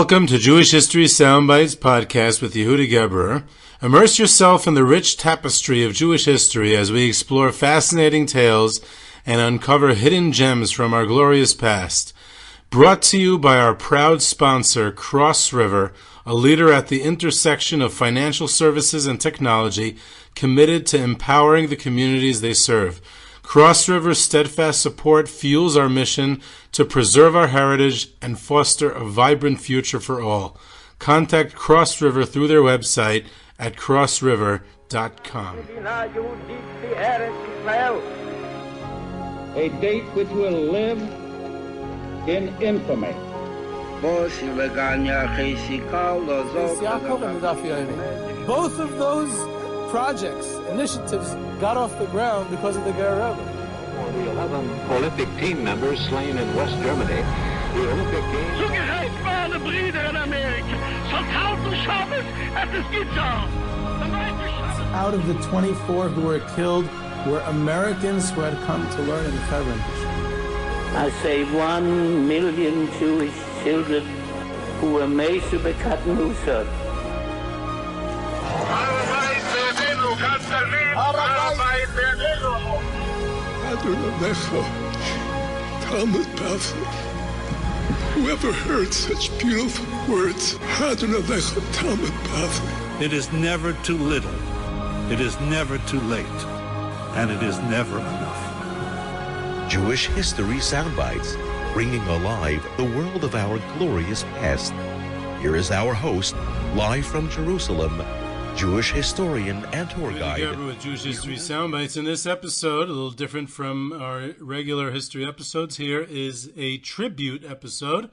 Welcome to Jewish History Soundbites podcast with Yehuda Geberer. Immerse yourself in the rich tapestry of Jewish history as we explore fascinating tales and uncover hidden gems from our glorious past. Brought to you by our proud sponsor, Cross River, a leader at the intersection of financial services and technology, committed to empowering the communities they serve. Cross River's steadfast support fuels our mission to preserve our heritage and foster a vibrant future for all. Contact Cross River through their website at crossriver.com. A date which will live in infamy. Both of those projects, initiatives, got off the ground because of the Ger Rebbe. For the 11 Olympic team members slain in West Germany, the Olympic Games... Zugerecht waren Brüder in Amerika. Schon 1000 Shabbos at this guitar. Out of the 24 who were killed were Americans who had come to learn in Hebron. I say 1 million Jewish children who were made to be cut loose. Whoever heard such beautiful words? It is never too little, it is never too late, and it is never enough. Jewish History Soundbites, bringing alive the world of our glorious past. Here is our host, live from Jerusalem, Jewish historian and tour guide. With Jewish History Soundbites. In this episode, a little different from our regular history episodes, here is a tribute episode.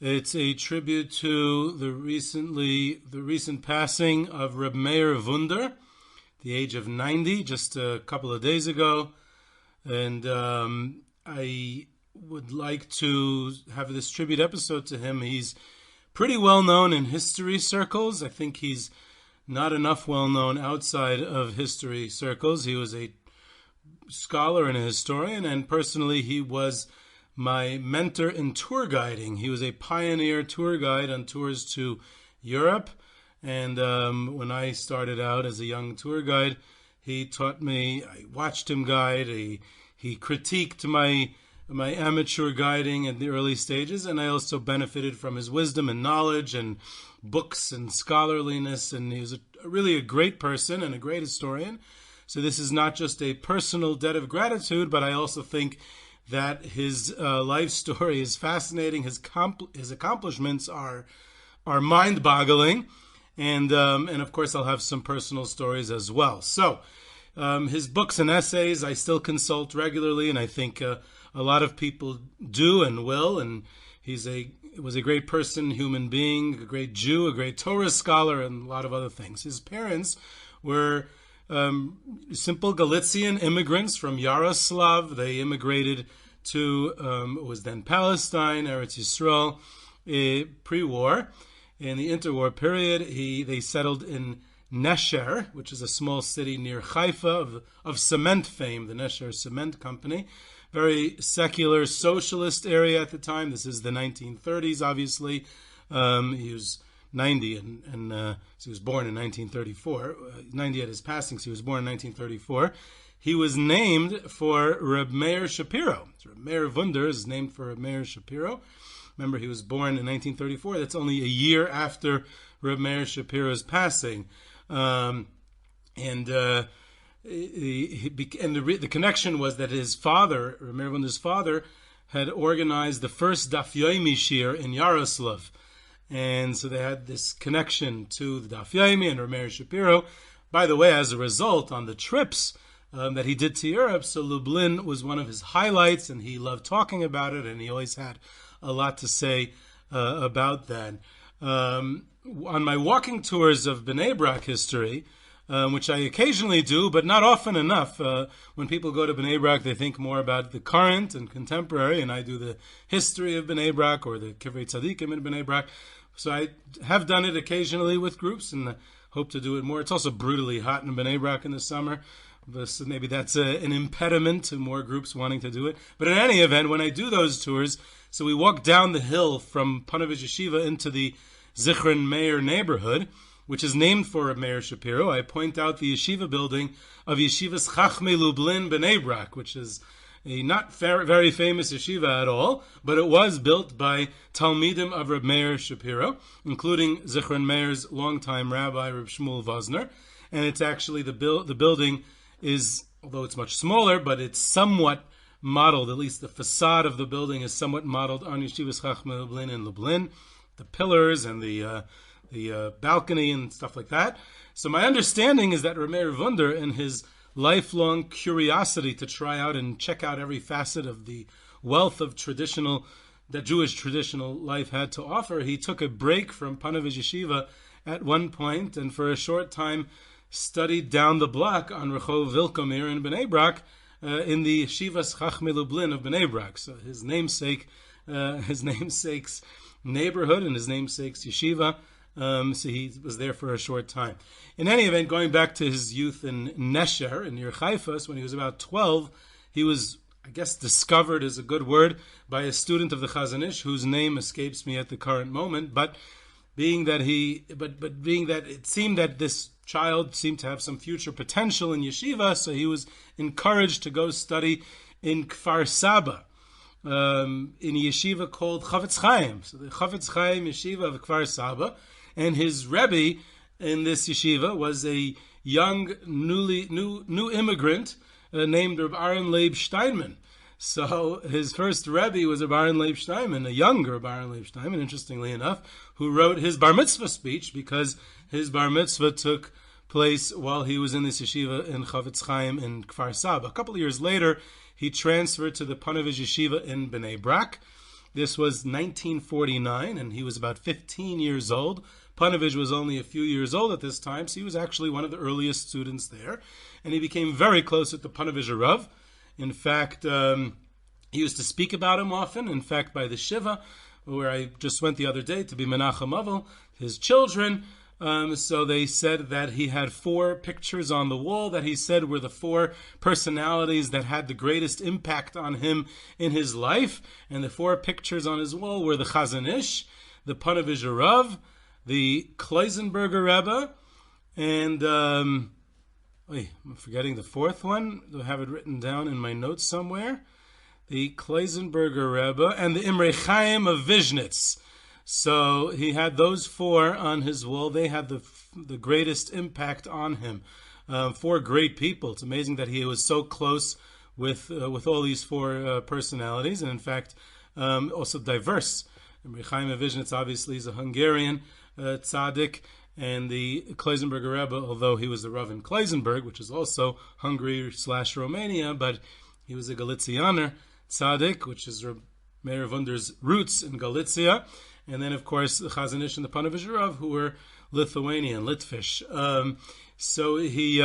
It's a tribute to the recent passing of Rav Meir Wunder, the age of 90, just a couple of days ago. And I would like to have this tribute episode to him. He's pretty well known in history circles. I think he's not enough well known outside of history circles. He was a scholar and a historian, and personally he was my mentor in tour guiding. He was a pioneer tour guide on tours to Europe, and when I started out as a young tour guide, he taught me. I watched him guide. He critiqued my amateur guiding at the early stages, and I also benefited from his wisdom and knowledge and books and scholarliness, and he was really a great person and a great historian. So this is not just a personal debt of gratitude, but I also think that his life story is fascinating. His accomplishments are mind-boggling, and of course I'll have some personal stories as well. So his books and essays I still consult regularly, and I think a lot of people do and will, and he was a great person, human being, a great Jew, a great Torah scholar, and a lot of other things. His parents were simple Galician immigrants from Yaroslav. They immigrated to what was then Palestine, Eretz Yisrael, pre-war. In the interwar period, they settled in Nesher, which is a small city near Haifa of cement fame, the Nesher Cement Company. Very secular, socialist area at the time. This is the 1930s, obviously. He was 90, and so he was born in 1934. 90 at his passing, so he was born in 1934. He was named for Rav Meir Shapiro. So Rav Meir Wunder is named for Rav Meir Shapiro. Remember, he was born in 1934. That's only a year after Rav Meir Shapiro's passing. The connection was that his father, Rav Meir Wunder's father, had organized the first Daf Yomi Shir in Yaroslav. And so they had this connection to the Daf Yomi and Rav Meir Shapiro. By the way, as a result, on the trips that he did to Europe, so Lublin was one of his highlights, and he loved talking about it, and he always had a lot to say about that. On my walking tours of Bnei Brak history, which I occasionally do, but not often enough. When people go to Bnei Brak, they think more about the current and contemporary, and I do the history of Bnei Brak or the Kivrei Tzadikim in Bnei Brak. So I have done it occasionally with groups, and hope to do it more. It's also brutally hot in Bnei Brak in the summer, so maybe that's an impediment to more groups wanting to do it. But in any event, when I do those tours, So we walked down the hill from Ponovezh Yeshiva into the Zichron Meir neighborhood, which is named for Rav Meir Shapiro. I point out the yeshiva building of Yeshivas Chachmei Lublin B'nai Brak, which is a not very famous yeshiva at all, but it was built by Talmidim of Rav Meir Shapiro, including Zichron Meir's longtime rabbi, Rav Shmuel Vosner. And it's actually, the building is, although it's much smaller, but it's somewhat modeled, at least the facade of the building is somewhat modeled on Yeshivas Chachmei Lublin in Lublin, the pillars and the balcony and stuff like that. So my understanding is that Rav Meir Wunder, in his lifelong curiosity to try out and check out every facet of the wealth of that Jewish traditional life had to offer, he took a break from Ponovezh Yeshiva at one point, and for a short time studied down the block on Rehov Vilkomir in Bnei Brak, in the Yeshivas Chachmei Lublin of Bnei Brak. So his namesake's neighborhood and his namesake's yeshiva. So he was there for a short time. In any event, going back to his youth in Nesher, in near Haifa, when he was about 12, he was, I guess, discovered is a good word, by a student of the Chazon Ish, whose name escapes me at the current moment. But being that it seemed that this child seemed to have some future potential in yeshiva, so he was encouraged to go study in Kfar Saba, in a yeshiva called Chavetz Chaim. So the Chavetz Chaim yeshiva of Kfar Saba, and his rebbe in this yeshiva was a young, new immigrant named Reb Aaron Leib Steinman. So his first rebbe was Reb Aaron Leib Steinman, a younger Reb Aaron Leib Steinman, interestingly enough, who wrote his bar mitzvah speech, because his bar mitzvah took place while he was in this yeshiva in Chavetz Chaim in Kfar Saba. A couple of years later, he transferred to the Ponovezh Yeshiva in Bnei Brak. This was 1949, and he was about 15 years old. Ponovezh was only a few years old at this time, so he was actually one of the earliest students there. And he became very close with the Ponovezh Rav. In fact, he used to speak about him often. In fact, by the Shiva, where I just went the other day to be Menachem Avel, his children, so they said that he had 4 pictures on the wall that he said were the 4 personalities that had the greatest impact on him in his life. And the 4 pictures on his wall were the Chazon Ish, the Ponovezh Rav, the Kloisenberger Rebbe, and I'm forgetting the 4th one. I have it written down in my notes somewhere. The Kloisenberger Rebbe and the Imre Chaim of Vishnitz. So he had those 4 on his wall. They had the greatest impact on him. 4 great people. It's amazing that he was so close with all these 4 personalities, and in fact also diverse. Imre Chaim of Vishnitz obviously is a Hungarian tzaddik, and the Kloisenberger Rebbe, although he was the Rav in Kloisenberg, which is also Hungary/Romania, but he was a Galicianer tzaddik, which is Rav Meir Wunder's roots in Galicia. And then, of course, the Chazon Ish and the Ponovezh Rav, who were Lithuanian, Litvish. So he,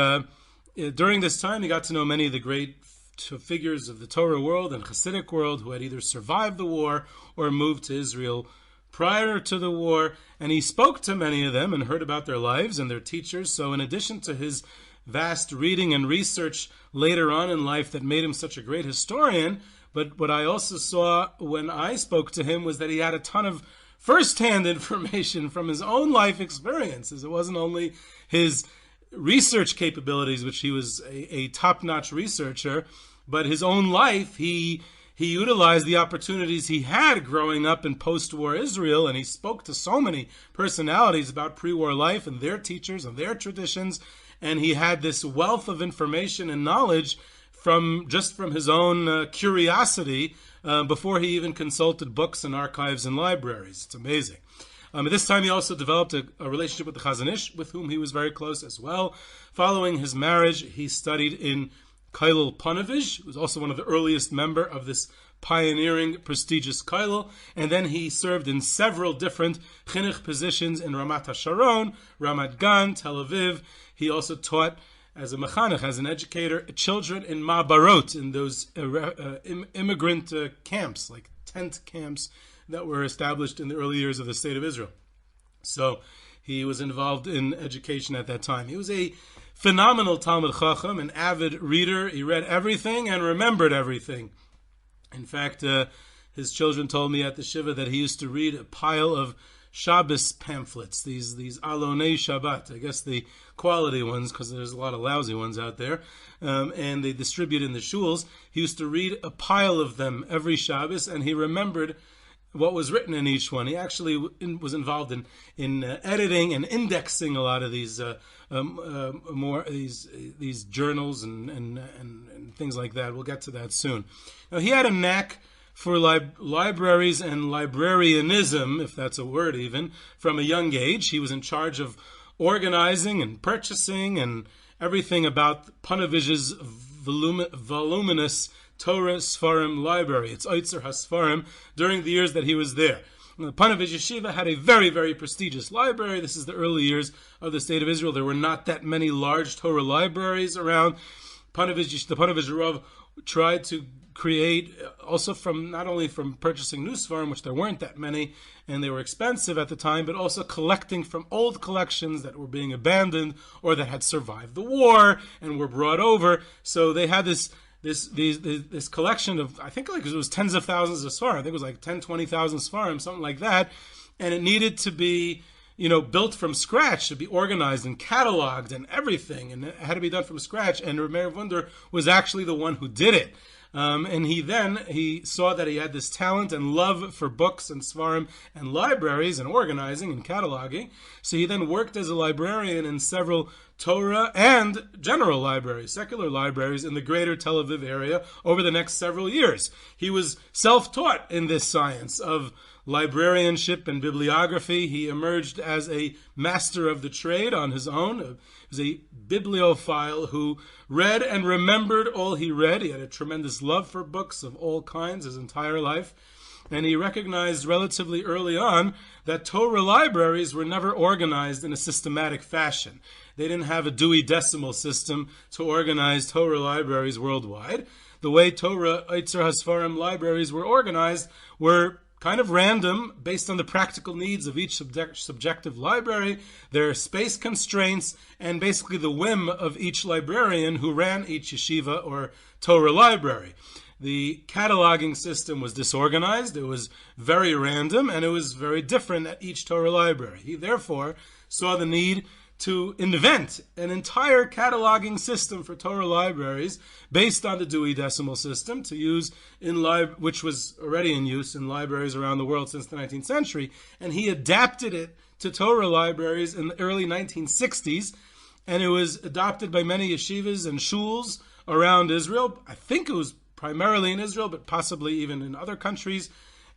during this time, he got to know many of the great figures of the Torah world and Hasidic world who had either survived the war or moved to Israel prior to the war. And he spoke to many of them and heard about their lives and their teachers. So in addition to his vast reading and research later on in life that made him such a great historian, but what I also saw when I spoke to him was that he had a ton of first-hand information from his own life experiences. It wasn't only his research capabilities, which he was a top-notch researcher, but his own life. He utilized the opportunities he had growing up in post-war Israel, and he spoke to so many personalities about pre-war life and their teachers and their traditions, and he had this wealth of information and knowledge from his own curiosity before he even consulted books and archives and libraries. It's amazing. At this time, he also developed a relationship with the Chazon Ish, with whom he was very close as well. Following his marriage, he studied in Kollel Ponovezh, who was also one of the earliest member of this pioneering, prestigious kollel, and then he served in several different chinuch positions in Ramat HaSharon, Ramat Gan, Tel Aviv. He also taught as a mechanech, as an educator, children in Ma'barot, in those immigrant camps, like tent camps that were established in the early years of the State of Israel. So he was involved in education at that time. He was a phenomenal Talmid Chacham, an avid reader. He read everything and remembered everything. In fact, his children told me at the Shiva that he used to read a pile of Shabbos pamphlets, these Alonei Shabbat, I guess the quality ones, because there's a lot of lousy ones out there, and they distribute in the shuls. He used to read a pile of them every Shabbos, and he remembered what was written in each one. He actually was involved in editing and indexing a lot of these these journals and things like that. We'll get to that soon. Now, he had a knack for libraries and librarianism, if that's a word even, from a young age. He was in charge of organizing and purchasing and everything about Ponovezh's voluminous Torah Sfarim library. It's Oitzer HaSfarim during the years that he was there. The Ponovezh Yeshiva had a very, very prestigious library. This is the early years of the state of Israel. There were not that many large Torah libraries around. The Ponovezh Rav tried to create, also from not only from purchasing new Sfarim, which there weren't that many, and they were expensive at the time, but also collecting from old collections that were being abandoned or that had survived the war and were brought over. So they had this collection of, I think like it was tens of thousands of Sfarim. I think it was like 10, 20,000 Sfarim, something like that. And it needed to be, built from scratch, to be organized and cataloged and everything. And it had to be done from scratch. And Rav Meir Wunder was actually the one who did it. And he saw that he had this talent and love for books and Sfarim and libraries and organizing and cataloging. So he then worked as a librarian in several Torah and general libraries, secular libraries in the greater Tel Aviv area over the next several years. He was self-taught in this science of librarianship and bibliography. He emerged as a master of the trade on his own. He was a bibliophile who read and remembered all he read. He had a tremendous love for books of all kinds his entire life. And he recognized relatively early on that Torah libraries were never organized in a systematic fashion. They didn't have a Dewey Decimal System to organize Torah libraries worldwide. The way Torah Oitzer HaSfarim libraries were organized were kind of random, based on the practical needs of each subjective library, their space constraints, and basically the whim of each librarian who ran each yeshiva or Torah library. The cataloging system was disorganized, it was very random, and it was very different at each Torah library. He therefore saw the need to invent an entire cataloging system for Torah libraries based on the Dewey Decimal System to use which was already in use in libraries around the world since the 19th century. And he adapted it to Torah libraries in the early 1960s, and it was adopted by many yeshivas and shuls around Israel. I think it was primarily in Israel, but possibly even in other countries.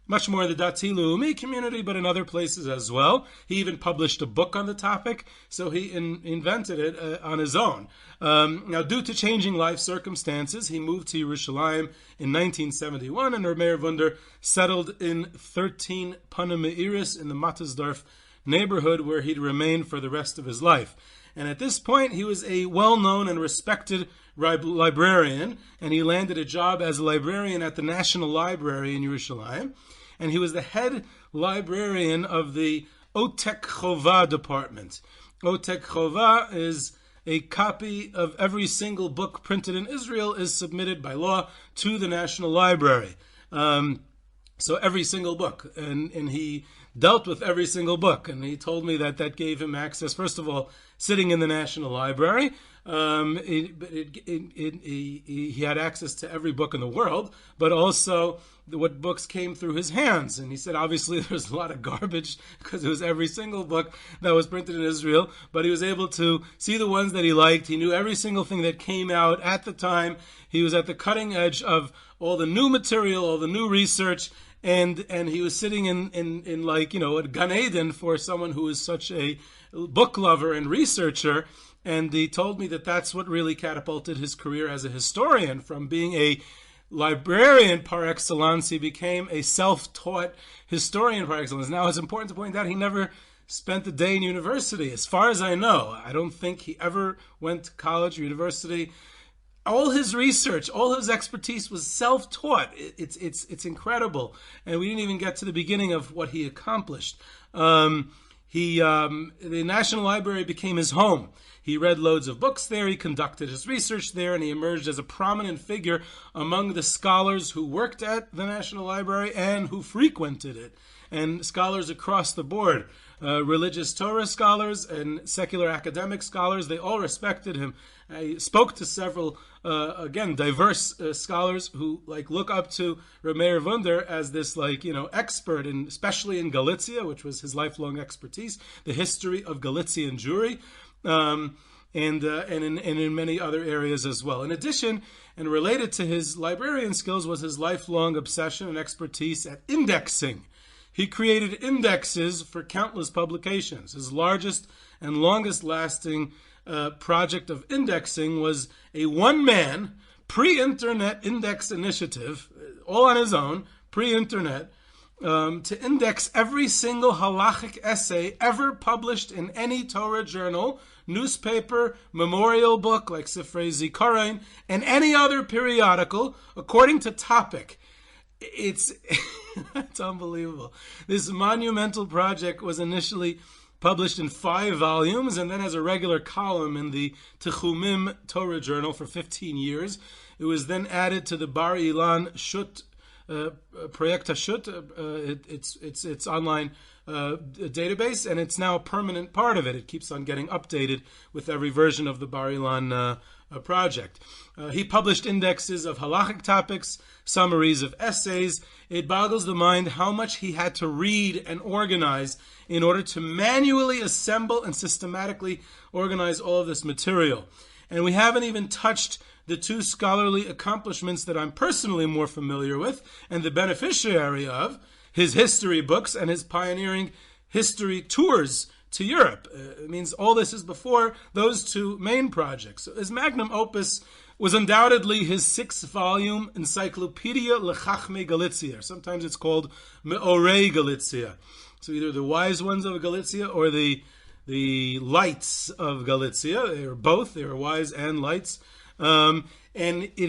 Much more in the Dati Leumi community, but in other places as well. He even published a book on the topic, so he invented it on his own. Now, due to changing life circumstances, he moved to Yerushalayim in 1971, and Rav Meir Wunder settled in 13 Ponovezh in the Mattersdorf neighborhood, where he'd remain for the rest of his life. And at this point, he was a well-known and respected librarian, and he landed a job as a librarian at the National Library in Yerushalayim. And he was the head librarian of the Otek Chovah department. Otek Chovah is a copy of every single book printed in Israel is submitted by law to the National Library. So every single book. And he dealt with every single book. And he told me that gave him access, first of all, sitting in the National Library. He had access to every book in the world, but also what books came through his hands. And he said, obviously, there's a lot of garbage because it was every single book that was printed in Israel, but he was able to see the ones that he liked. He knew every single thing that came out at the time. He was at the cutting edge of all the new material, all the new research, and he was sitting in like, a Gan Eden for someone who is such a book lover and researcher. And he told me that that's what really catapulted his career as a historian. From being a librarian par excellence, he became a self-taught historian par excellence. Now, it's important to point out he never spent a day in university. As far as I know, I don't think he ever went to college or university. All his research, all his expertise was self-taught. It's incredible. And we didn't even get to the beginning of what he accomplished. The National Library became his home. He read loads of books there, he conducted his research there, and he emerged as a prominent figure among the scholars who worked at the National Library and who frequented it. And scholars across the board, religious Torah scholars and secular academic scholars, they all respected him. I spoke to several, again, diverse scholars who look up to Rav Meir Wunder as this expert, especially in Galicia, which was his lifelong expertise, the history of Galician Jewry, and in many other areas as well. In addition, and related to his librarian skills, was his lifelong obsession and expertise at indexing. He created indexes for countless publications. His largest and longest-lasting project of indexing was a one-man, pre-internet index initiative, all on his own, pre-internet, to index every single halachic essay ever published in any Torah journal, newspaper, memorial book like Sifrei Zikaron, and any other periodical according to topic. It's unbelievable. This monumental project was initially published in 5 volumes and then as a regular column in the Techumim Torah Journal for 15 years. It was then added to the Bar Ilan Shut Project Hashut, its online database, and it's now a permanent part of it. It keeps on getting updated with every version of the Bar Ilan project. He published indexes of halachic topics, summaries of essays. It boggles the mind how much he had to read and organize in order to manually assemble and systematically organize all of this material. And we haven't even touched the 2 scholarly accomplishments that I'm personally more familiar with and the beneficiary of, his history books and his pioneering history tours to Europe. It means all this is before those 2 main projects. So his magnum opus was undoubtedly his 6-volume Encyclopedia of Chachmei Galicia. Sometimes it's called Meorei Galicia. So either the wise ones of Galicia or the lights of Galicia. They are both. They are wise and lights. And he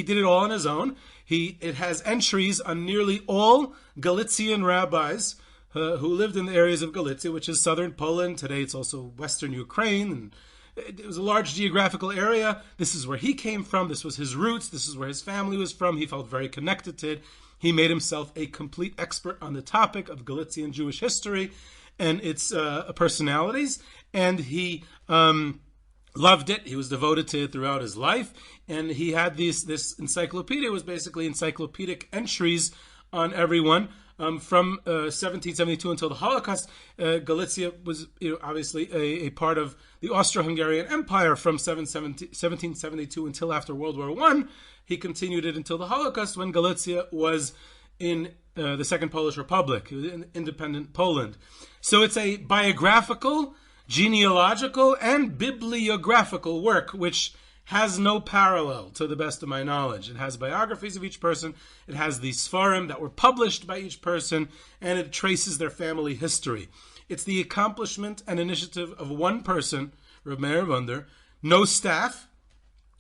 did it all on his own. It has entries on nearly all Galician rabbis who lived in the areas of Galicia, which is southern Poland. Today it's also western Ukraine. And it was a large geographical area. This is where he came from. This was his roots. This is where his family was from. He felt very connected to it. He made himself a complete expert on the topic of Galician Jewish history and its personalities. And he loved it. He was devoted to it throughout his life. And he had this encyclopedia was basically encyclopedic entries on everyone. From 1772 until the Holocaust, Galicia was obviously a part of the Austro-Hungarian Empire from 1772 until after World War I. He continued it until the Holocaust when Galicia was in the Second Polish Republic, in independent Poland. So it's a biographical, genealogical, and bibliographical work, which has no parallel to the best of my knowledge. It has biographies of each person, it has the Sfarim that were published by each person, and it traces their family history. It's the accomplishment and initiative of one person, Rav Meir Wunder, no staff,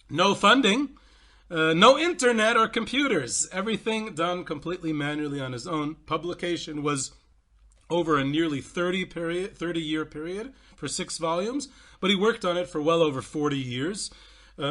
no funding, no internet or computers, everything done completely manually on his own. Publication was over a nearly 30-year period for 6 volumes, but he worked on it for well over 40 years.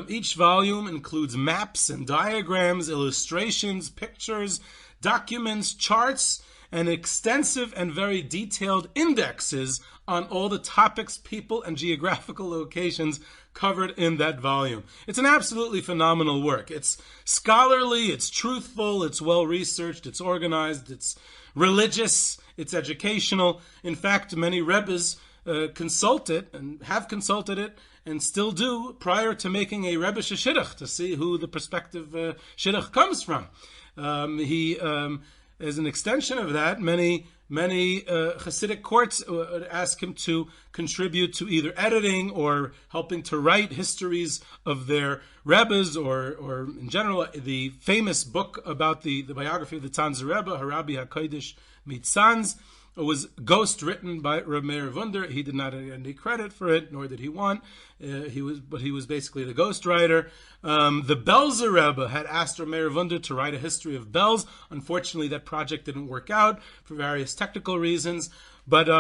Each volume includes maps and diagrams, illustrations, pictures, documents, charts, and extensive and very detailed indexes on all the topics, people, and geographical locations covered in that volume. It's an absolutely phenomenal work. It's scholarly, it's truthful, it's well-researched, it's organized, it's religious, it's educational. In fact, many Rebbes consult it and have consulted it and still do prior to making a Rebbe Shidduch to see who the prospective Shidduch comes from. As an extension of that, many Hasidic courts would ask him to contribute to either editing or helping to write histories of their Rebbes, or in general, the famous book about the biography of the Tzanzer Rebbe, Harabi HaKodesh Mitzanz, was ghost written by Rav Meir Wunder. He did not get any credit for it, nor did he want. He was basically the ghost writer. The Belzer Rebbe had asked Rav Meir Wunder to write a history of Belz. Unfortunately, that project didn't work out for various technical reasons. But he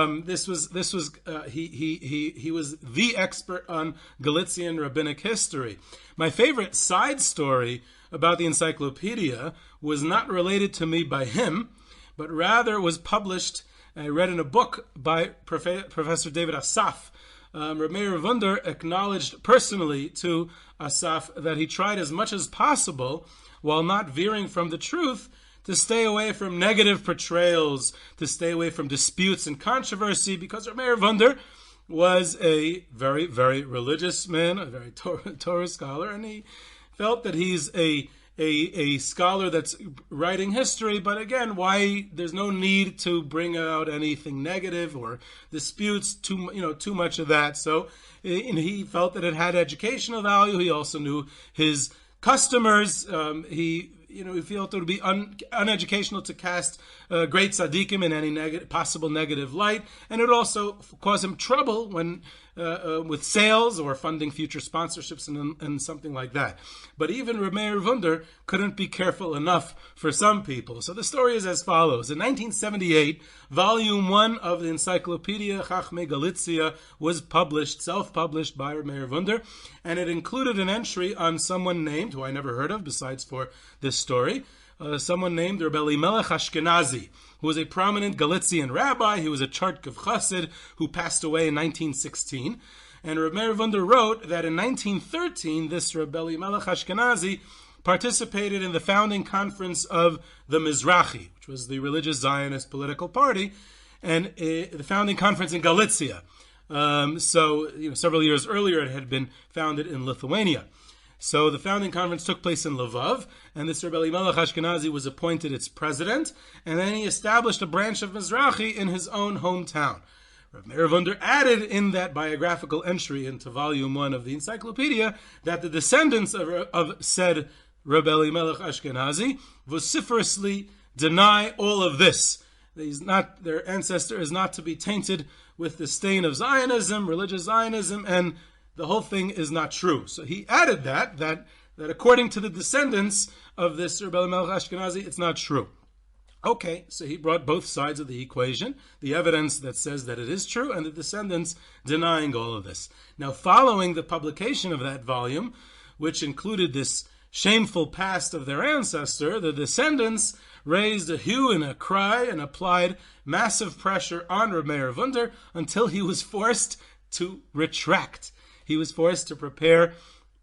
was the expert on Galician rabbinic history. My favorite side story about the encyclopedia was not related to me by him, but rather was published, I read in a book by Professor David Asaf. Rav Meir Wunder acknowledged personally to Asaf that he tried as much as possible, while not veering from the truth, to stay away from negative portrayals, to stay away from disputes and controversy, because Rav Meir Wunder was a very, very religious man, a very Torah scholar, and he felt that he's a scholar that's writing history, but again, why there's no need to bring out anything negative or disputes, too much of that. So he felt that it had educational value. He also knew his customers. He felt it would be uneducational to cast great tzaddikim in any possible negative light, and it would also cause him trouble when with sales or funding future sponsorships and something like that. But even Rav Meir Wunder couldn't be careful enough for some people. So the story is as follows. In 1978, Volume 1 of the Encyclopedia of Chachmei Galicia was published, self-published by Rav Meir Wunder, and it included an entry on someone named, who I never heard of besides for this story, someone named Reb Elimelech Ashkenazi, who was a prominent Galician rabbi. He was a Chartkov Chassid who passed away in 1916. And Rav Meir Wunder wrote that in 1913, this Reb Elimelech Ashkenazi participated in the founding conference of the Mizrachi, which was the religious Zionist political party, and the founding conference in Galicia. Several years earlier, it had been founded in Lithuania. So the founding conference took place in Lvov, and this Reb Elimelech Ashkenazi was appointed its president, and then he established a branch of Mizrachi in his own hometown. Rav Meir Wunder added in that biographical entry into Volume 1 of the Encyclopedia that the descendants of said Reb Elimelech Ashkenazi vociferously deny all of this. Their ancestor is not to be tainted with the stain of Zionism, religious Zionism, and the whole thing is not true. So he added that according to the descendants of this Reb Elimelech Ashkenazi, it's not true. Okay, so he brought both sides of the equation, the evidence that says that it is true, and the descendants denying all of this. Now, following the publication of that volume, which included this shameful past of their ancestor, the descendants raised a hue and a cry and applied massive pressure on Rav Meir Wunder until he was forced to retract. He was forced to prepare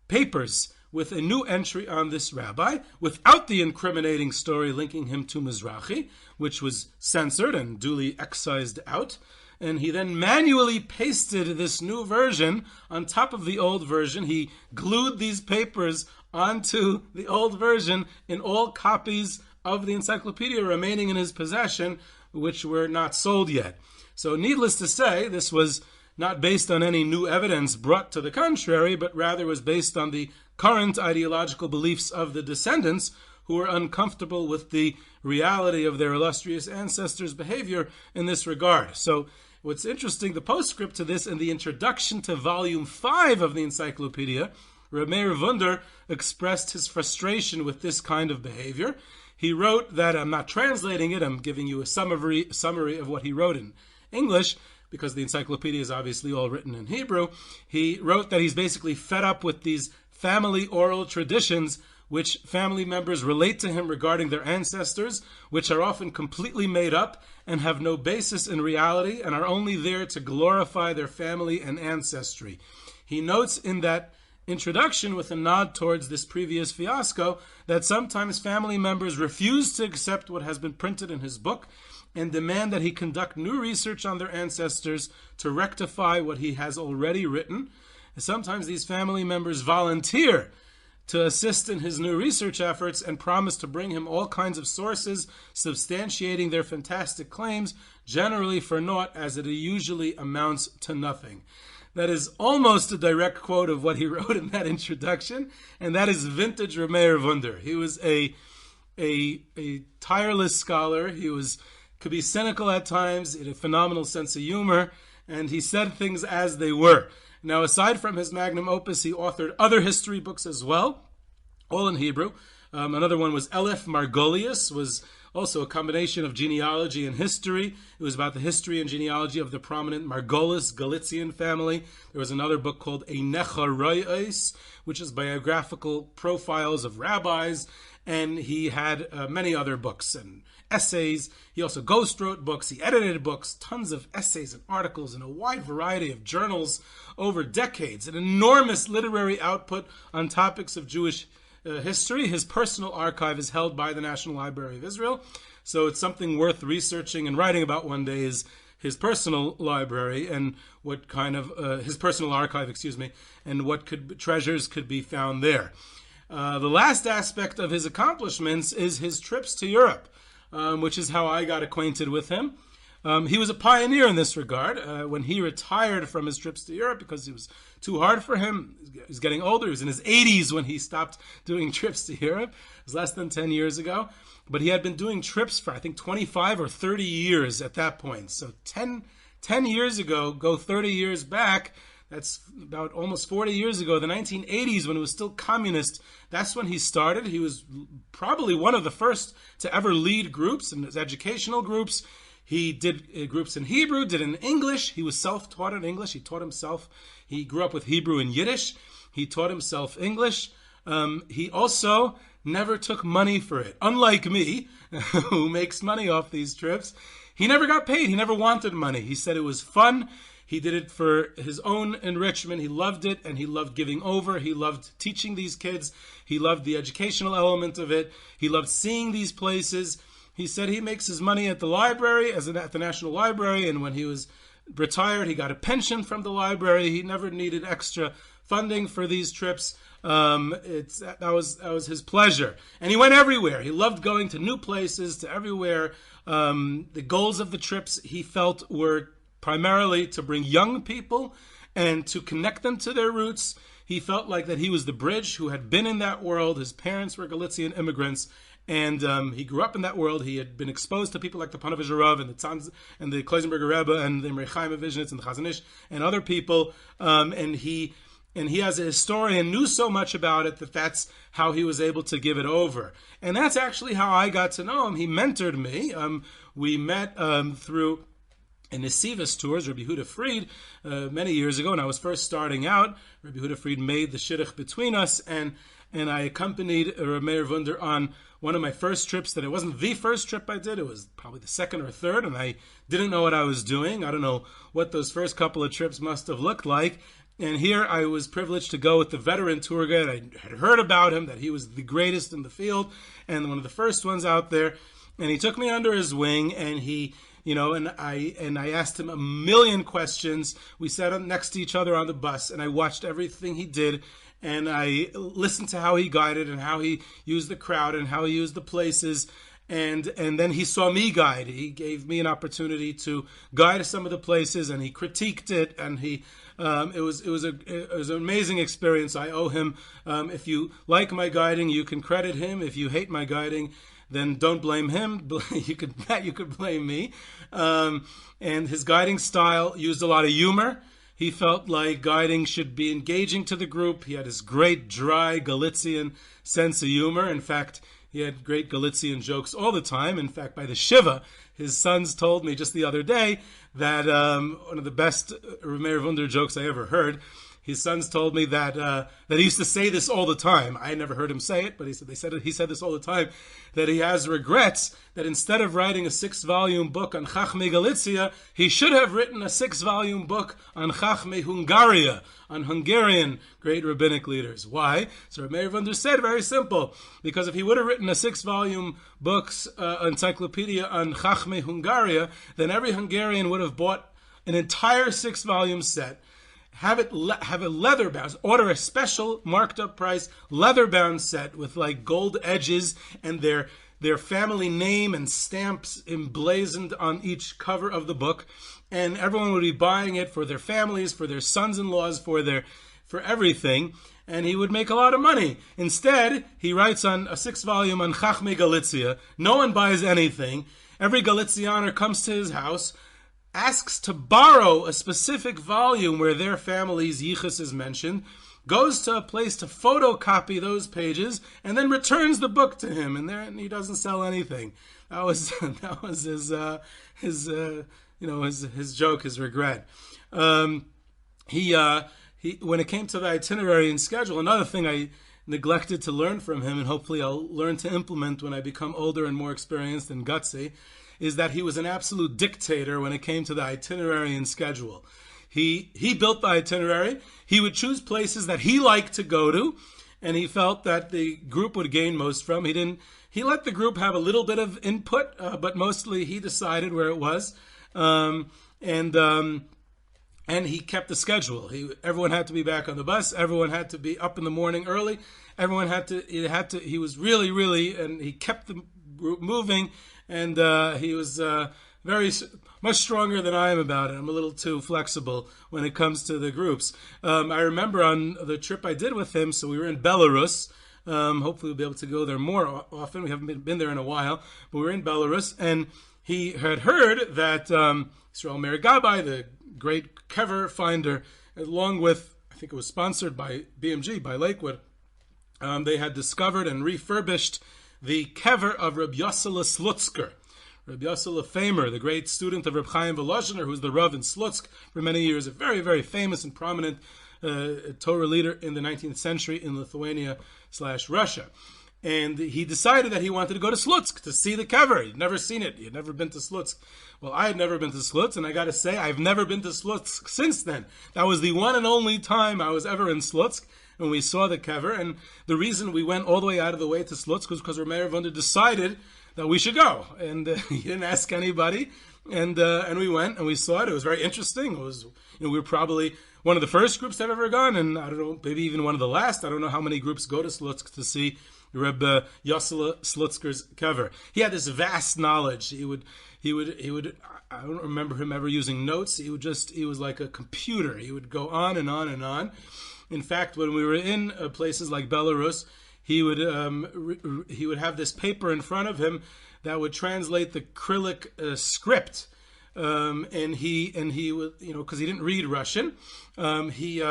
papers with a new entry on this rabbi without the incriminating story linking him to Mizrachi, which was censored and duly excised out. And he then manually pasted this new version on top of the old version. He glued these papers onto the old version in all copies of the encyclopedia remaining in his possession, which were not sold yet. So needless to say, this was not based on any new evidence brought to the contrary, but rather was based on the current ideological beliefs of the descendants, who were uncomfortable with the reality of their illustrious ancestors' behavior in this regard. So what's interesting, the postscript to this in the introduction to Volume 5 of the Encyclopedia, Rav Meir Wunder expressed his frustration with this kind of behavior. He wrote that, I'm not translating it, I'm giving you a summary of what he wrote in English, because the encyclopedia is obviously all written in Hebrew. He wrote that he's basically fed up with these family oral traditions which family members relate to him regarding their ancestors, which are often completely made up and have no basis in reality and are only there to glorify their family and ancestry. He notes in that introduction, with a nod towards this previous fiasco, that sometimes family members refuse to accept what has been printed in his book and demand that he conduct new research on their ancestors to rectify what he has already written. And sometimes these family members volunteer to assist in his new research efforts and promise to bring him all kinds of sources substantiating their fantastic claims, generally for naught, as it usually amounts to nothing. That is almost a direct quote of what he wrote in that introduction, and that is vintage Rav Meir Wunder. He was a tireless scholar. He could be cynical at times, in a phenomenal sense of humor, and he said things as they were. Now, aside from his magnum opus, he authored other history books as well, all in Hebrew. Another one was Elef Margolius, was also a combination of genealogy and history. It was about the history and genealogy of the prominent Margolis Galician family. There was another book called Einecha Royos, which is biographical profiles of rabbis, and he had many other books and essays. He also ghost wrote books, he edited books, tons of essays and articles in a wide variety of journals over decades, an enormous literary output on topics of Jewish history. His personal archive is held by the National Library of Israel, so it's something worth researching and writing about one day, is his personal library and what kind of his personal archive, and what treasures could be found there. The last aspect of his accomplishments is his trips to Europe, which is how I got acquainted with him. He was a pioneer in this regard. When he retired from his trips to Europe because it was too hard for him, he was getting older. He was in his 80s when he stopped doing trips to Europe. It was less than 10 years ago. But he had been doing trips for, I think, 25 or 30 years at that point. So 10 years ago, go 30 years back, that's about almost 40 years ago, the 1980s, when it was still communist, that's when he started. He was probably one of the first to ever lead groups, and educational groups. He did groups in Hebrew, did in English. He was self-taught in English. He taught himself. He grew up with Hebrew and Yiddish. He taught himself English. He also never took money for it. Unlike me, who makes money off these trips, he never got paid. He never wanted money. He said it was fun. He did it for his own enrichment. He loved it, and he loved giving over. He loved teaching these kids. He loved the educational element of it. He loved seeing these places. He said he makes his money at the library, at the National Library, and when he was retired, he got a pension from the library. He never needed extra funding for these trips. That was his pleasure. And he went everywhere. He loved going to new places, to everywhere. The goals of the trips, he felt, were primarily to bring young people and to connect them to their roots. He felt like that he was the bridge who had been in that world. His parents were Galician immigrants, and he grew up in that world. He had been exposed to people like the Ponovezh Yeshiva and the Tzanz and the Kloisenberger Rebbe and the Meir Wunder and the Chazon Ish and other people. And he, as a historian, knew so much about it that that's how he was able to give it over. And that's actually how I got to know him. He mentored me. We met through in the Sivas tours, Rabbi Yehuda Fried, many years ago, when I was first starting out. Rabbi Yehuda Fried made the shidduch between us, and I accompanied Rav Meir Wunder on one of my first trips. That it wasn't the first trip I did, it was probably the second or third, and I didn't know what I was doing. I don't know what those first couple of trips must have looked like. And here I was privileged to go with the veteran tour guide. I had heard about him, that he was the greatest in the field, and one of the first ones out there. And he took me under his wing, and he... and I asked him a million questions. We sat next to each other on the bus, and I watched everything he did, and I listened to how he guided and how he used the crowd and how he used the places. And then he saw me guide. He gave me an opportunity to guide some of the places, and he critiqued it, and it was an amazing experience. I owe him. If you like my guiding, you can credit him. If you hate my guiding, then don't blame him. You could blame me. And his guiding style used a lot of humor. He felt like guiding should be engaging to the group. He had his great, dry Galician sense of humor. In fact, he had great Galician jokes all the time. In fact, by the Shiva, his sons told me just the other day that one of the best Rav Meir Wunder jokes I ever heard. His sons told me that he used to say this all the time. I never heard him say it, but he said this all the time, that he has regrets that instead of writing a 6-volume book on Chachmei Galicia, he should have written a 6-volume book on Chachmei Hungaria, on Hungarian great rabbinic leaders. Why? So Rav Meir Wunder said, very simple, because if he would have written a 6-volume book's encyclopedia on Chachmei Hungaria, then every Hungarian would have bought an entire 6-volume set, have a leather bound, order a special marked up price leather bound set with like gold edges and their family name and stamps emblazoned on each cover of the book, and everyone would be buying it for their families, for their sons-in-laws, for everything, and he would make a lot of money. Instead, he writes on a 6-volume on Chachmei Galicia. No one buys anything. Every Galicianer comes to his house, asks to borrow a specific volume where their family's yichus is mentioned. goes to a place to photocopy those pages, and then returns the book to him, and he doesn't sell anything. That was his joke, his regret. He when it came to the itinerary and schedule, another thing I neglected to learn from him, and hopefully I'll learn to implement when I become older and more experienced and gutsy, is that he was an absolute dictator when it came to the itinerary and schedule. He built the itinerary. He would choose places that he liked to go to, and he felt that the group would gain most from. He let the group have a little bit of input, but mostly he decided where it was, and he kept the schedule. Everyone had to be back on the bus. Everyone had to be up in the morning early. Everyone had to. He was really, and he kept the group moving. And he was much stronger than I am about it. I'm a little too flexible when it comes to the groups. I remember on the trip I did with him. So we were in Belarus. Hopefully we'll be able to go there more often. We haven't been there in a while, but we were in Belarus, and he had heard that Rav Meir Wunder, the great kever finder, along with, I think it was sponsored by BMG, by Lakewood, they had discovered and refurbished the kever of Reb Yossele Slutzker. Reb Yossele Famer, the great student of Reb Chaim Volozhiner, who was the Rav in Slutsk for many years, a very, very famous and prominent Torah leader in the 19th century in Lithuania/Russia. And he decided that he wanted to go to Slutsk to see the kever. He'd never seen it. He had never been to Slutsk. Well, I had never been to Slutsk, and I got to say, I've never been to Slutsk since then. That was the one and only time I was ever in Slutsk when we saw the kever. And the reason we went all the way out of the way to Slutsk was because Rav Meir Wunder decided that we should go. And he didn't ask anybody. And we went and we saw it. It was very interesting. It was, we were probably one of the first groups that have ever gone, and I don't know, maybe even one of the last. I don't know how many groups go to Slutsk to see Reb Yossele Slutzker's kever. He had this vast knowledge. He would. I don't remember him ever using notes. He was like a computer. He would go on and on and on. In fact, when we were in places like Belarus, he would have this paper in front of him that would translate the Cyrillic script, and he would, because he didn't read Russian, he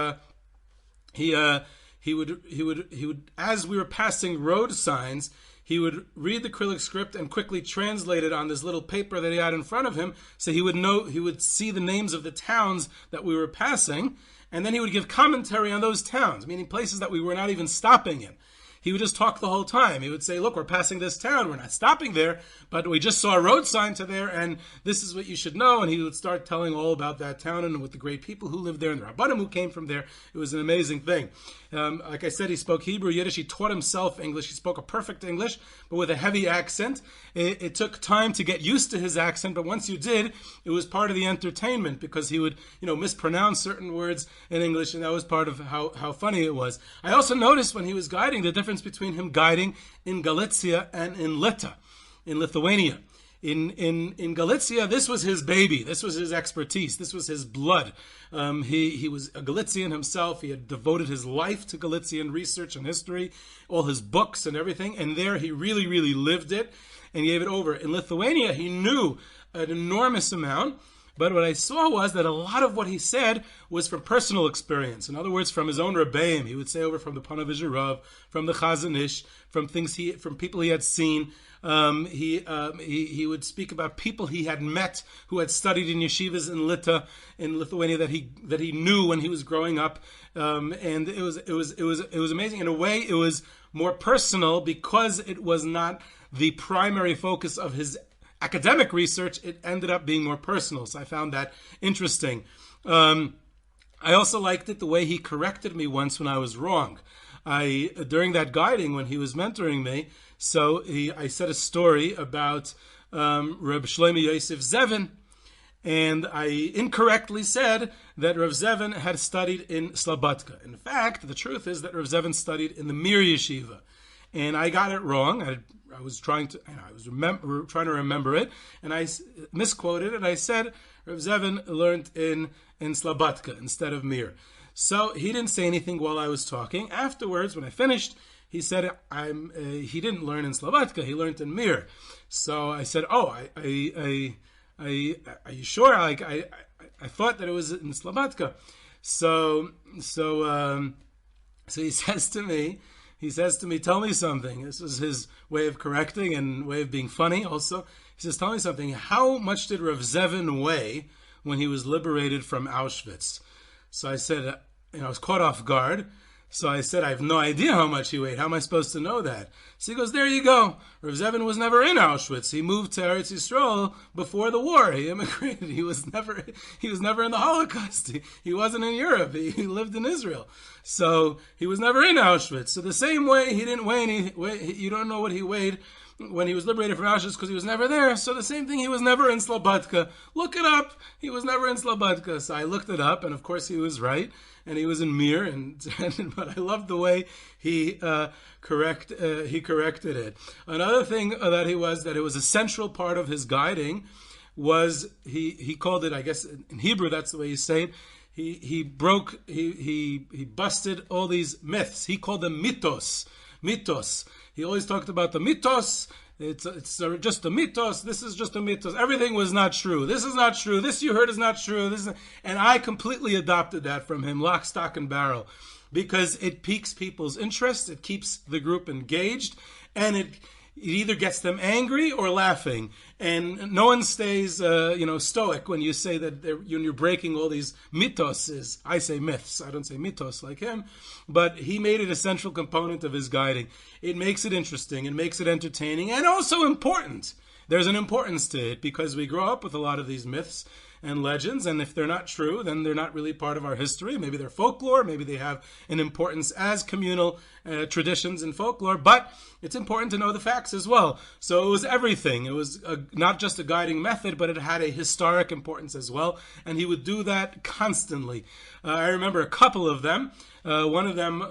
would, as we were passing road signs, he would read the Cyrillic script and quickly translate it on this little paper that he had in front of him, so he would see the names of the towns that we were passing, and then he would give commentary on those towns, meaning places that we were not even stopping in. He would just talk the whole time. He would say, look, we're passing this town. We're not stopping there, but we just saw a road sign to there, and this is what you should know. And he would start telling all about that town and with the great people who lived there and the Rabbanim who came from there. It was an amazing thing. Like I said, he spoke Hebrew, Yiddish. He taught himself English. He spoke a perfect English, but with a heavy accent. It took time to get used to his accent, but once you did, it was part of the entertainment because he would, mispronounce certain words in English, and that was part of how funny it was. I also noticed when he was guiding the difference between him guiding in Galicia and in Lithuania. In Galicia, this was his baby. This was his expertise. This was his blood. He was a Galician himself. He had devoted his life to Galician research and history, all his books and everything. And there he really, really lived it and gave it over. In Lithuania, he knew an enormous amount. But what I saw was that a lot of what he said was from personal experience. In other words, from his own rebbeim. He would say over from the Ponovezh Yeshiva, from the Chazon Ish, from people he had seen. He would speak about people he had met who had studied in yeshivas in Lithuania that he knew when he was growing up. And it was amazing. In a way, it was more personal because it was not the primary focus of his academic research. It ended up being more personal, so I found that interesting. I also liked it the way he corrected me once when I was wrong. During that guiding, when he was mentoring me, I said a story about Reb Shlomo Yosef Zevin, and I incorrectly said that Rav Zevin had studied in Slobodka. In fact, the truth is that Rav Zevin studied in the Mir Yeshiva, and I got it wrong. I was trying to remember it, and I misquoted it. I said Rav Zevin learned in Slobodka instead of Mir. So he didn't say anything while I was talking. Afterwards, when I finished, he said he didn't learn in Slobodka. He learned in Mir. So I said, "Oh, are you sure? I thought that it was in Slobodka." So So he says to me, tell me something. This was his way of correcting and way of being funny also. He says, tell me something. How much did Rav Zevin weigh when he was liberated from Auschwitz? So I said, I was caught off guard. So I said, I have no idea how much he weighed. How am I supposed to know that? So he goes, there you go. Rav Zevin was never in Auschwitz. He moved to Eretz Yisrael before the war. He immigrated. He was never in the Holocaust. He wasn't in Europe. He lived in Israel. So he was never in Auschwitz. So the same way he didn't weigh you don't know what he weighed when he was liberated from Auschwitz because he was never there. So the same thing, he was never in Slobodka. Look it up. He was never in Slobodka. So I looked it up, and of course he was right. And he was in Mir, but I loved the way he corrected it. Another thing that it was a central part of his guiding was he called it, I guess in Hebrew that's the way you say it. He busted all these myths. He called them mitos. He always talked about the mitos. It's just a mythos. This is just a mythos. Everything was not true. This is not true. This you heard is not true. And I completely adopted that from him, lock, stock, and barrel, because it piques people's interest. It keeps the group engaged, and it either gets them angry or laughing. And no one stays, stoic when you say that you're breaking all these mythos. I say myths. I don't say mythos like him. But he made it a central component of his guiding. It makes it interesting. It makes it entertaining and also important. There's an importance to it because we grow up with a lot of these myths and legends, and if they're not true, then they're not really part of our history. Maybe they're folklore, maybe they have an importance as communal traditions and folklore, but it's important to know the facts as well. So it was everything. It was not just a guiding method, but it had a historic importance as well, and he would do that constantly. I remember a couple of them. One of them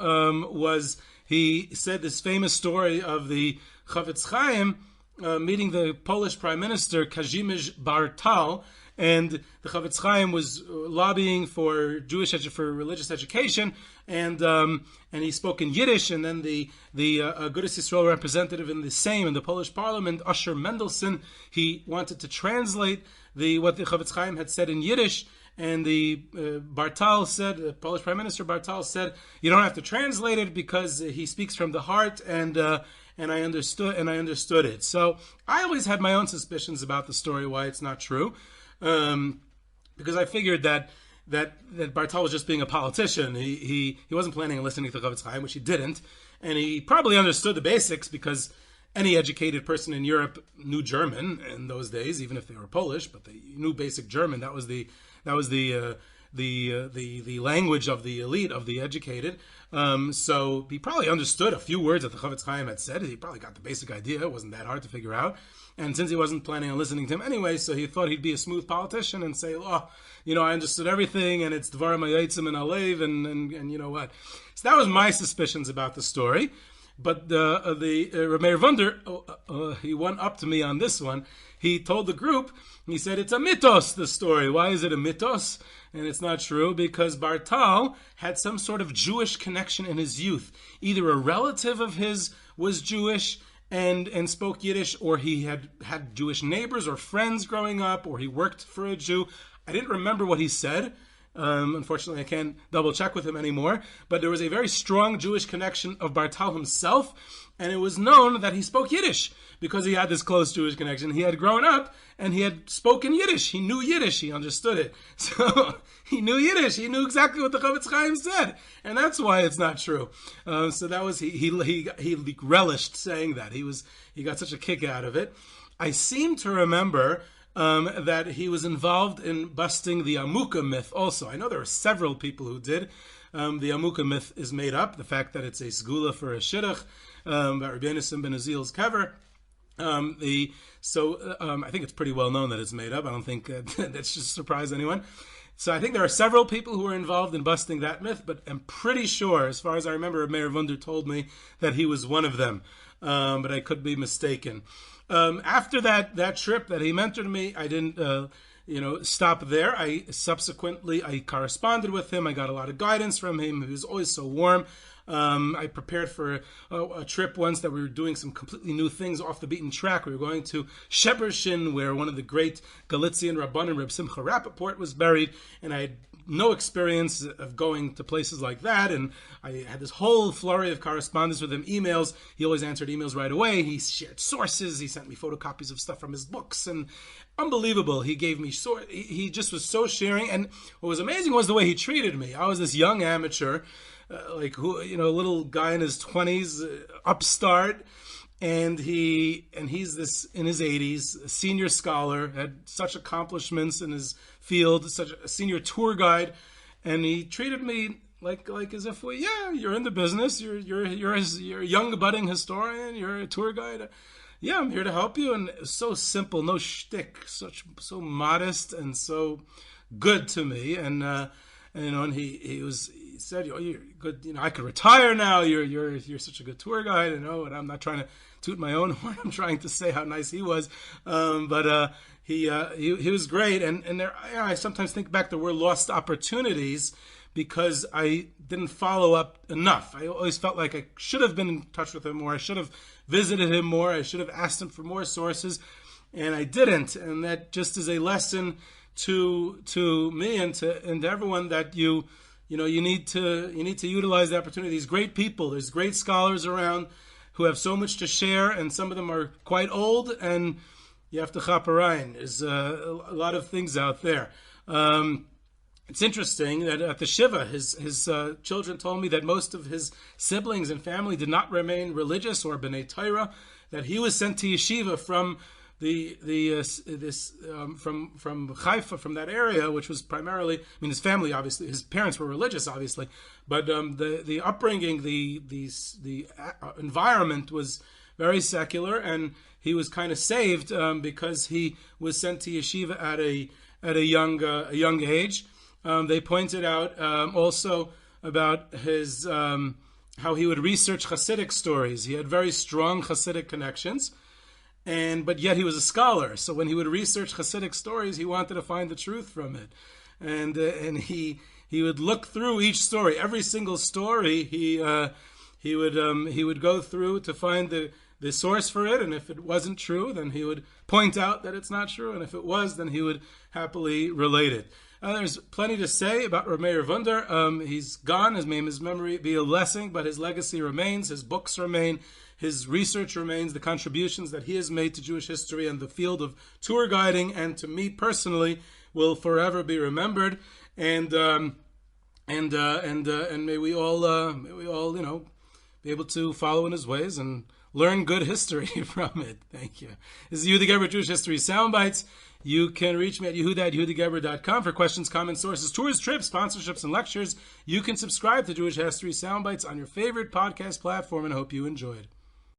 was, he said this famous story of the Chavetz Chaim meeting the Polish Prime Minister Kazimierz Bartal, and the Chavetz Chaim was lobbying for religious education, and he spoke in Yiddish. And then the Agudas Yisrael representative in the Polish Parliament, Usher Mendelssohn, he wanted to translate what the Chavetz Chaim had said in Yiddish. And the Polish Prime Minister Bartal said, you don't have to translate it because he speaks from the heart, and I understood it. So I always had my own suspicions about the story, why it's not true. Because I figured that Bartal was just being a politician. He wasn't planning on listening to Chavetz Chaim, which he didn't, and he probably understood the basics because any educated person in Europe knew German in those days, even if they were Polish, but they knew basic German. That was the language of the elite, of the educated. So he probably understood a few words that the Chavetz Chaim had said. He probably got the basic idea. It wasn't that hard to figure out. And since he wasn't planning on listening to him anyway, so he thought he'd be a smooth politician and say, I understood everything, and it's Dvarim Hayotzim and Alev, and you know what. So that was my suspicions about the story. But Rav Meir Wunder, he went up to me on this one. He told the group, he said, it's a mythos, the story. Why is it a mythos? And it's not true, because Bartal had some sort of Jewish connection in his youth. Either a relative of his was Jewish and spoke Yiddish, or he had Jewish neighbors or friends growing up, or he worked for a Jew. I didn't remember what he said. Unfortunately, I can't double check with him anymore. But there was a very strong Jewish connection of Bartal himself, and it was known that he spoke Yiddish because he had this close Jewish connection. He had grown up and he had spoken Yiddish. He knew Yiddish. He understood it. So he knew Yiddish. He knew exactly what the Chavetz Chaim said, and that's why it's not true. So that was he relished saying that. He got such a kick out of it. I seem to remember that he was involved in busting the Amuka myth also. I know there are several people who did. The Amuka myth is made up, the fact that it's a segula for a shidduch, by Rabbi Yonasan ben Uzziel's kever. I think it's pretty well known that it's made up. I don't think that should surprise anyone. So I think there are several people who were involved in busting that myth, but I'm pretty sure, as far as I remember, Rav Meir Wunder told me that he was one of them, but I could be mistaken. After that trip that he mentored me, I didn't stop there. I corresponded with him. I got a lot of guidance from him. He was always so warm. I prepared for a trip once that we were doing some completely new things off the beaten track. We were going to Shebershin, where one of the great Galician Rabbanim, Reb Simcha Rappaport, was buried, and I had no experience of going to places like that, and I had this whole flurry of correspondence with him, emails. He always answered emails right away. He shared sources. He sent me photocopies of stuff from his books, and unbelievable. He gave me he just was so sharing, and what was amazing was the way he treated me. I was this young amateur, a little guy in his 20s, upstart, and he's this in his 80s, a senior scholar, had such accomplishments in his field, such a senior tour guide, and he treated me like as if you're in the business, you're a young budding historian, you're a tour guide. Yeah, I'm here to help you, and it was so simple, no shtick, so modest and so good to me, and he said, you're good. I could retire now. You're such a good tour guide. And I'm not trying to toot my own horn. I'm trying to say how nice he was. But he was great. And there, I sometimes think back, there were lost opportunities because I didn't follow up enough. I always felt like I should have been in touch with him more. I should have visited him more. I should have asked him for more sources, and I didn't. And that just is a lesson to me and to everyone, that you need to utilize the opportunity. These great people, there's great scholars around who have so much to share, and some of them are quite old, and you have to chaperein. There's a lot of things out there. It's interesting that at the Shiva, his children told me that most of his siblings and family did not remain religious or b'nei Torah, that he was sent to yeshiva from from Haifa, from that area, which was primarily, his family, obviously, his parents were religious, obviously, but the upbringing, the environment was very secular, and he was kind of saved because he was sent to yeshiva at a young age. They pointed out also about his how he would research Hasidic stories. He had very strong Hasidic connections. But yet he was a scholar, so when he would research Hasidic stories, he wanted to find the truth from it, and he would look through each story, every single story. He would go through to find the source for it, and if it wasn't true, then he would point out that it's not true, and if it was, then he would happily relate it. There's plenty to say about Rav Meir Wunder. He's gone. His memory be a blessing, but his legacy remains. His books remain. His research remains. The contributions that he has made to Jewish history and the field of tour guiding, and to me personally, will forever be remembered. And may we all be able to follow in his ways and learn good history from it. Thank you. This is Yehuda Geber, Jewish History Soundbites. You can reach me at yehuda@yehudageber.com for questions, comments, sources, tours, trips, sponsorships, and lectures. You can subscribe to Jewish History Soundbites on your favorite podcast platform, and I hope you enjoyed.